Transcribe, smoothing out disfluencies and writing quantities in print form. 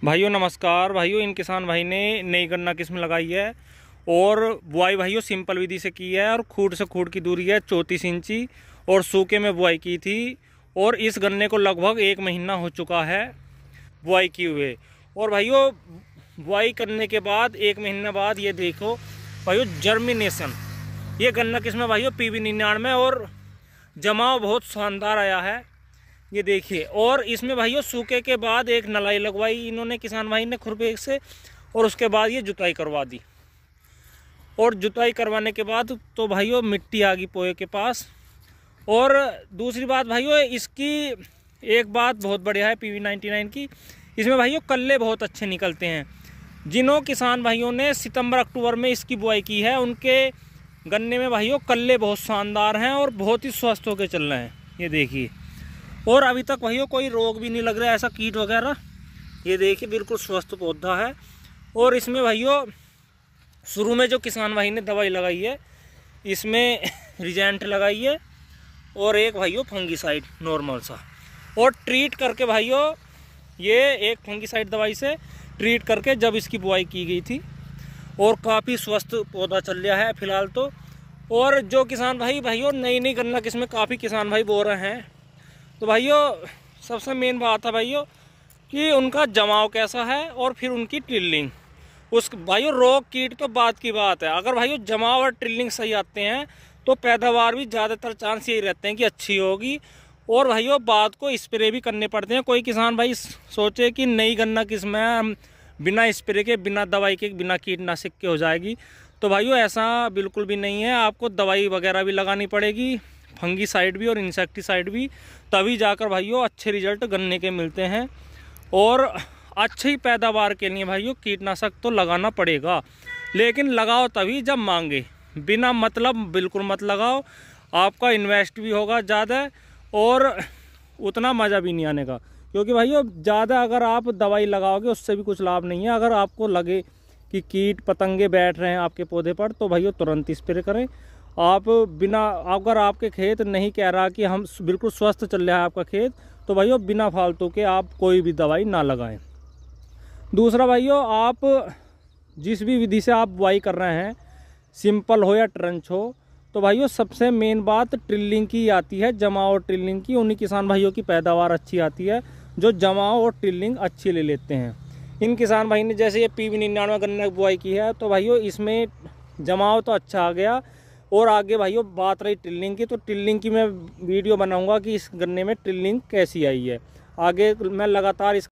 भाइयों नमस्कार। भाइयों इन किसान भाई ने नई गन्ना किस्म लगाई है और बुआई भाइयों सिंपल विधि से की है और खूंट से खूंट की दूरी है 34 इंची और सूखे में बुआई की थी। और इस गन्ने को लगभग 1 महीना हो चुका है बुआई किए हुए। और भाइयों बुआई करने के बाद 1 महीने बाद ये देखो भाइयों जर्मिनेशन, ये गन्ना किस्म है भाइयों PB99 और जमाव बहुत शानदार आया है, ये देखिए। और इसमें भाइयों सूखे के बाद एक नलाई लगवाई इन्होंने किसान भाई ने खुरपे से, और उसके बाद ये जुताई करवा दी। और जुताई करवाने के बाद तो भाइयों मिट्टी आ गई पोए के पास। और दूसरी बात भाइयों, इसकी एक बात बहुत बढ़िया है PB99 की, इसमें भाइयों कल्ले बहुत अच्छे निकलते हैं। जिन्हों किसान भाइयों ने सितंबर अक्टूबर में इसकी बुआई की है उनके गन्ने में भाइयों कल्ले बहुत शानदार हैं और बहुत ही स्वस्थ होकर चल रहे हैं, ये देखिए। और अभी तक भाइयों कोई रोग भी नहीं लग रहा है ऐसा कीट वगैरह, ये देखिए बिल्कुल स्वस्थ पौधा है। और इसमें भाइयों शुरू में जो किसान भाई ने दवाई लगाई है इसमें रिजेंट लगाई है और एक भाइयों फंगीसाइड नॉर्मल सा, और ट्रीट करके भाइयों ये एक फंगीसाइड दवाई से ट्रीट करके जब इसकी बुआई की गई थी। और काफ़ी स्वस्थ पौधा चल रहा है फिलहाल तो। और जो किसान भाइयों नई गन्ना किस्में काफ़ी किसान भाई बो रहे हैं, तो भाइयों सबसे मेन बात है भाइयों कि उनका जमाव कैसा है और फिर उनकी ट्रिलिंग। उस भाइयों रोग कीट तो बात की बात है, अगर भाइयों जमाव और ट्रिलिंग सही आते हैं तो पैदावार भी ज़्यादातर चांस यही रहते हैं कि अच्छी होगी। और भाइयों बात को स्प्रे भी करने पड़ते हैं। कोई किसान भाई सोचे कि नई गन्ना किस्म है बिना स्प्रे के, बिना दवाई के, बिना कीटनाशक के हो जाएगी, तो भाइयों ऐसा बिल्कुल भी नहीं है। आपको दवाई वगैरह भी लगानी पड़ेगी, फंगीसाइड भी और इंसेक्टिसाइड भी, तभी जाकर भाइयों अच्छे रिजल्ट गन्ने के मिलते हैं। और अच्छी पैदावार के लिए भाइयों कीटनाशक तो लगाना पड़ेगा, लेकिन लगाओ तभी जब मांगे, बिना मतलब बिल्कुल मत लगाओ। आपका इन्वेस्ट भी होगा ज़्यादा और उतना मज़ा भी नहीं आने का, क्योंकि भाइयों ज़्यादा अगर आप दवाई लगाओगे उससे भी कुछ लाभ नहीं है। अगर आपको लगे कि कीट पतंगे बैठ रहे हैं आपके पौधे पर तो भाइयों तुरंत स्प्रे करें। आप बिना, अगर आपके खेत नहीं कह रहा कि हम बिल्कुल स्वस्थ चल रहा है आपका खेत, तो भाइयों बिना फालतू के आप कोई भी दवाई ना लगाएं। दूसरा भाइयों, आप जिस भी विधि से आप बुआई कर रहे हैं, सिंपल हो या ट्रंच हो, तो भाइयों सबसे मेन बात ट्रिलिंग की आती है, जमाव और ट्रिलिंग की। उन्हीं किसान भाइयों की पैदावार अच्छी आती है जो जमाव और ट्रिलिंग अच्छी ले लेते हैं। इन किसान भाई ने जैसे ये PB99 गन्ने की बुआई की है, तो भाइयों इसमें जमाव तो अच्छा आ गया। और आगे भाइयों बात रही ट्रिलिंग की, तो ट्रिलिंग की मैं वीडियो बनाऊंगा कि इस गन्ने में ट्रिलिंग कैसी आई है। आगे मैं लगातार इस